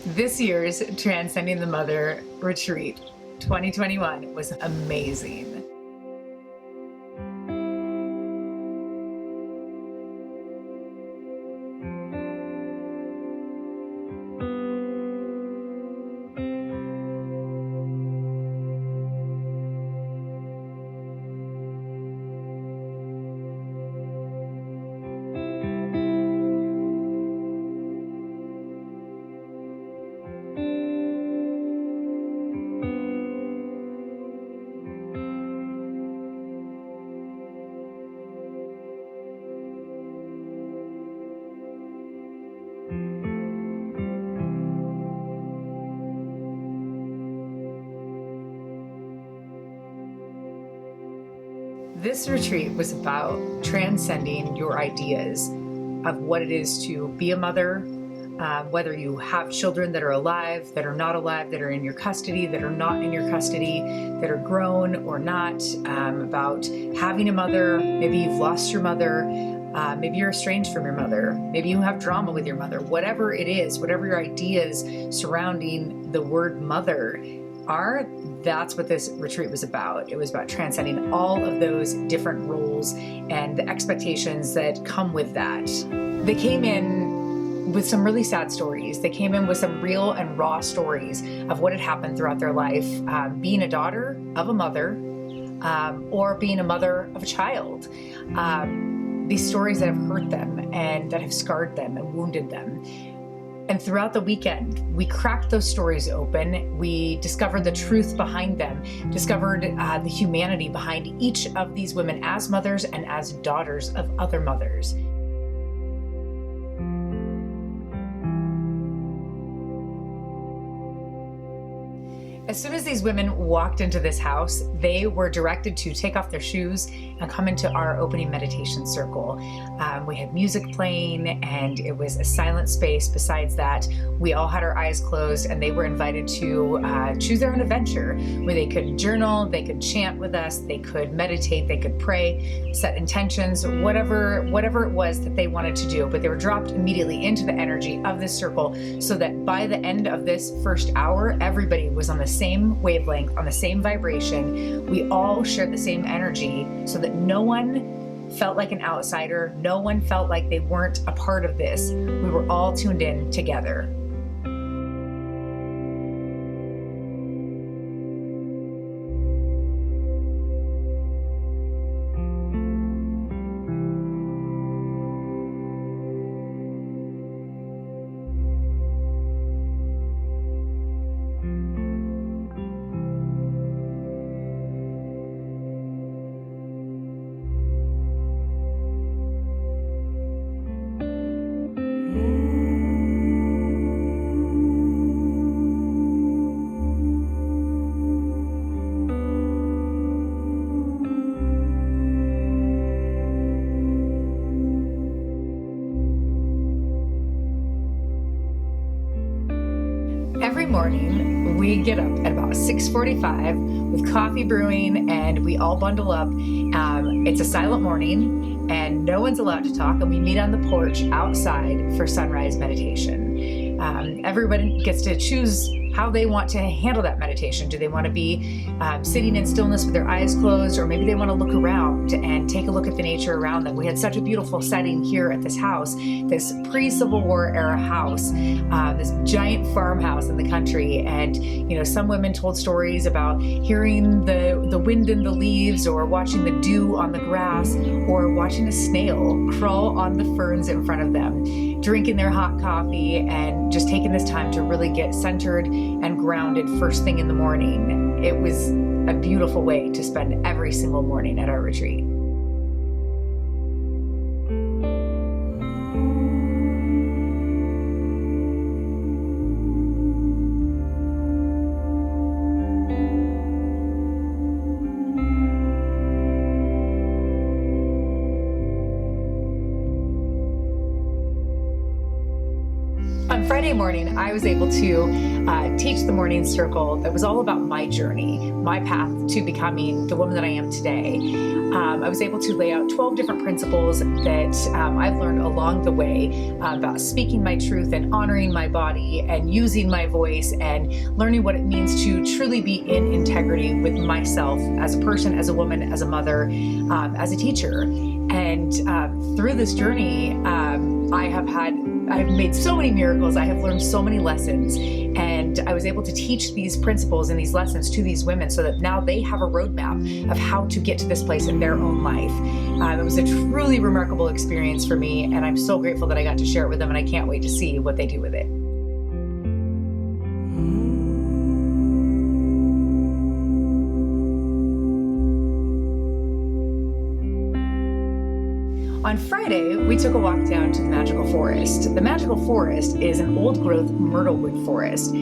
This year's Transcending the Mother retreat 2021 was amazing. This retreat was about transcending your ideas of what it is to be a mother, whether you have children that are alive, that are not alive, that are in your custody, that are not in your custody, that are grown or not, about having a mother. Maybe you've lost your mother, maybe you're estranged from your mother, maybe you have drama with your mother. Whatever it is, whatever your ideas surrounding the word mother are, that's what this retreat was about. It was about transcending all of those different roles and the expectations that come with that. They came in with some really sad stories. They came in with some real and raw stories of what had happened throughout their life, being a daughter of a mother, or being a mother of a child. These stories that have hurt them and that have scarred them and wounded them. And throughout the weekend, we cracked those stories open. We discovered the truth behind them, discovered the humanity behind each of these women as mothers and as daughters of other mothers. As soon as these women walked into this house, they were directed to take off their shoes and come into our opening meditation circle. We had music playing and it was a silent space. Besides that, we all had our eyes closed and they were invited to choose their own adventure where they could journal, they could chant with us, they could meditate, they could pray, set intentions, whatever it was that they wanted to do. But they were dropped immediately into the energy of this circle so that by the end of this first hour, everybody was on the same wavelength, on the same vibration. We all shared the same energy so that no one felt like an outsider. No one felt like they weren't a part of this. We were all tuned in together. Every morning, we get up at about 6:45 with coffee brewing and we all bundle up. It's a silent morning and no one's allowed to talk, and we meet on the porch outside for sunrise meditation. Everybody gets to choose how they want to handle that meditation. Do they want to be sitting in stillness with their eyes closed, or maybe they want to look around and take a look at the nature around them? We had such a beautiful setting here at this house, this pre-Civil War era house, this giant farmhouse in the country. And some women told stories about hearing the wind in the leaves, or watching the dew on the grass, or watching a snail crawl on the ferns in front of them, drinking their hot coffee and just taking this time to really get centered and grounded first thing in the morning. It was a beautiful way to spend every single morning at our retreat. On Friday morning, I was able to teach the morning circle that was all about my journey, my path to becoming the woman that I am today. I was able to lay out 12 different principles that I've learned along the way about speaking my truth and honoring my body and using my voice and learning what it means to truly be in integrity with myself as a person, as a woman, as a mother, as a teacher. And through this journey, I've made so many miracles. I have learned so many lessons, and I was able to teach these principles and these lessons to these women so that now they have a roadmap of how to get to this place in their own life. It was a truly remarkable experience for me, and I'm so grateful that I got to share it with them, and I can't wait to see what they do with it. On Friday, we took a walk down to the Magical Forest. The Magical Forest is an old-growth myrtlewood forest.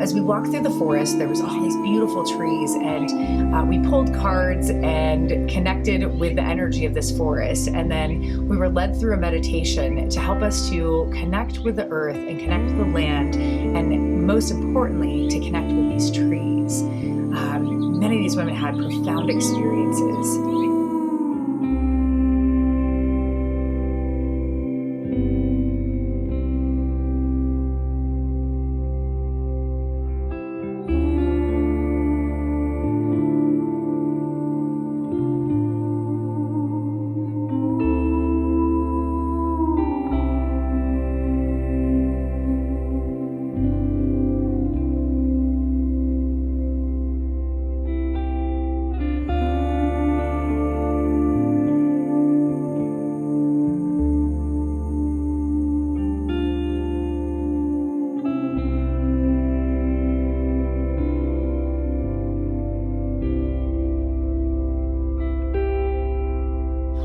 As we walked through the forest, there was all these beautiful trees, and we pulled cards and connected with the energy of this forest. And then we were led through a meditation to help us to connect with the earth and connect with the land, and most importantly, to connect with these trees. Many of these women had profound experiences.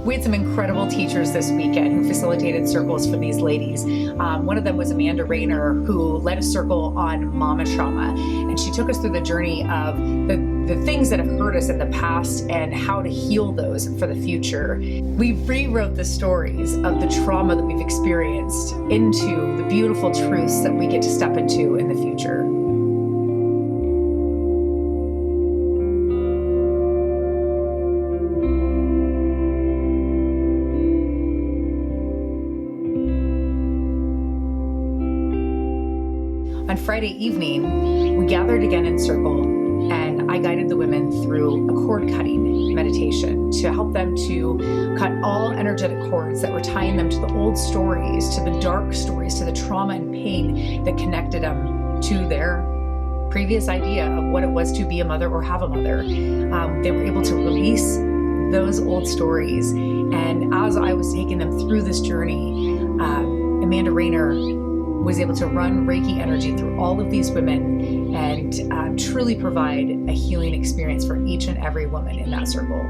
We had some incredible teachers this weekend who facilitated circles for these ladies. One of them was Amanda Rayner, who led a circle on mama trauma, and she took us through the journey of the things that have hurt us in the past and how to heal those for the future. We rewrote the stories of the trauma that we've experienced into the beautiful truths that we get to step into in the future. On Friday evening, we gathered again in circle, and I guided the women through a cord cutting meditation to help them to cut all energetic cords that were tying them to the old stories, to the dark stories, to the trauma and pain that connected them to their previous idea of what it was to be a mother or have a mother. They were able to release those old stories, and as I was taking them through this journey, Amanda Rayner was able to run Reiki energy through all of these women and truly provide a healing experience for each and every woman in that circle.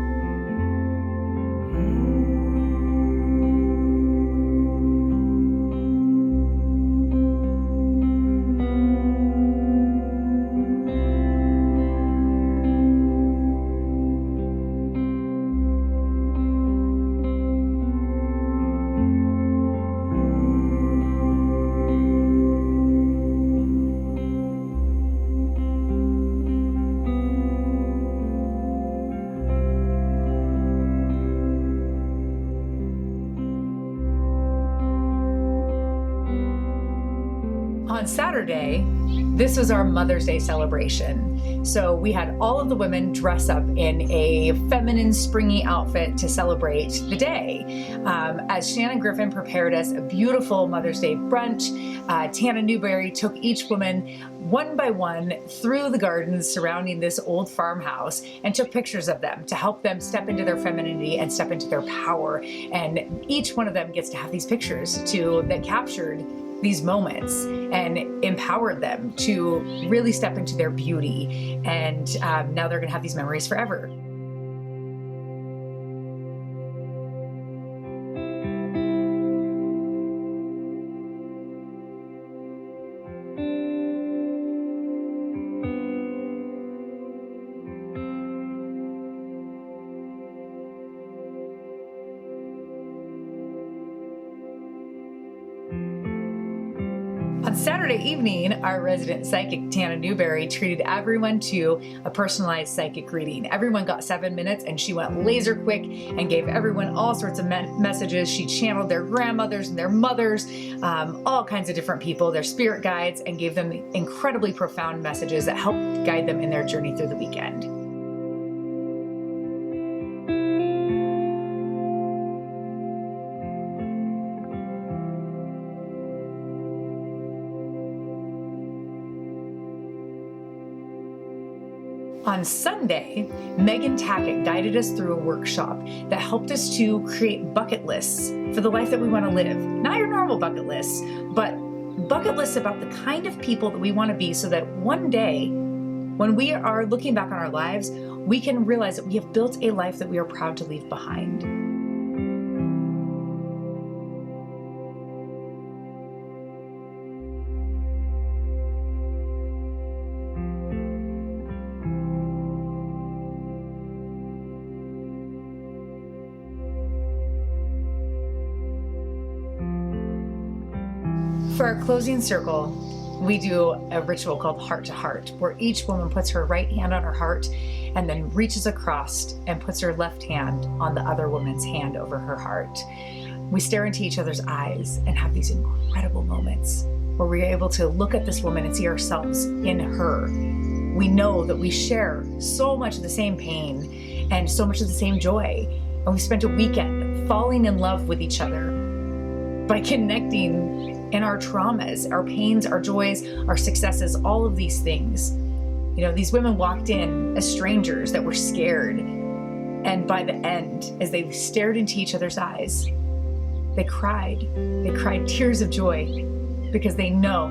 On Saturday, this was our Mother's Day celebration. So we had all of the women dress up in a feminine, springy outfit to celebrate the day. As Shannon Griffin prepared us a beautiful Mother's Day brunch, Tana Newberry took each woman one by one through the gardens surrounding this old farmhouse and took pictures of them to help them step into their femininity and step into their power. And each one of them gets to have these pictures that captured these moments and empowered them to really step into their beauty. And now they're gonna have these memories forever. On Saturday evening, our resident psychic, Tana Newberry, treated everyone to a personalized psychic reading. Everyone got 7 minutes, and she went laser quick and gave everyone all sorts of messages. She channeled their grandmothers and their mothers, all kinds of different people, their spirit guides, and gave them incredibly profound messages that helped guide them in their journey through the weekend. On Sunday, Megan Tackett guided us through a workshop that helped us to create bucket lists for the life that we want to live. Not your normal bucket lists, but bucket lists about the kind of people that we want to be, so that one day, when we are looking back on our lives, we can realize that we have built a life that we are proud to leave behind. For our closing circle, we do a ritual called Heart to Heart, where each woman puts her right hand on her heart and then reaches across and puts her left hand on the other woman's hand over her heart. We stare into each other's eyes and have these incredible moments where we're able to look at this woman and see ourselves in her. We know that we share so much of the same pain and so much of the same joy. And we spent a weekend falling in love with each other by connecting in our traumas, our pains, our joys, our successes, all of these things. You know, these women walked in as strangers that were scared. And by the end, as they stared into each other's eyes, they cried. They cried tears of joy because they know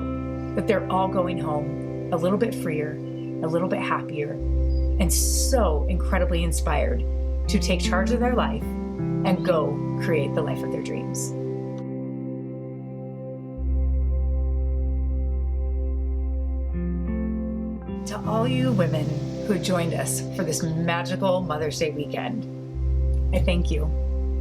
that they're all going home a little bit freer, a little bit happier, and so incredibly inspired to take charge of their life and go create the life of their dreams. To all you women who joined us for this magical Mother's Day weekend, I thank you.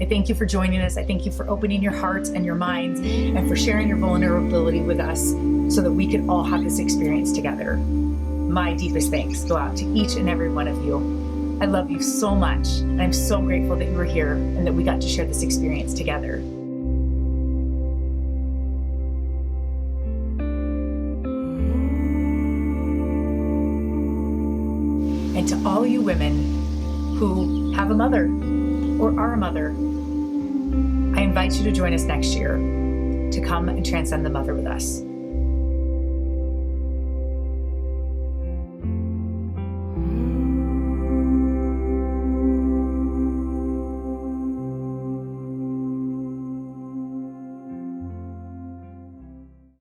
I thank you for joining us. I thank you for opening your hearts and your minds and for sharing your vulnerability with us so that we could all have this experience together. My deepest thanks go out to each and every one of you. I love you so much, and I'm so grateful that you were here and that we got to share this experience together. And to all you women who have a mother or are a mother, I invite you to join us next year to come and transcend the mother with us.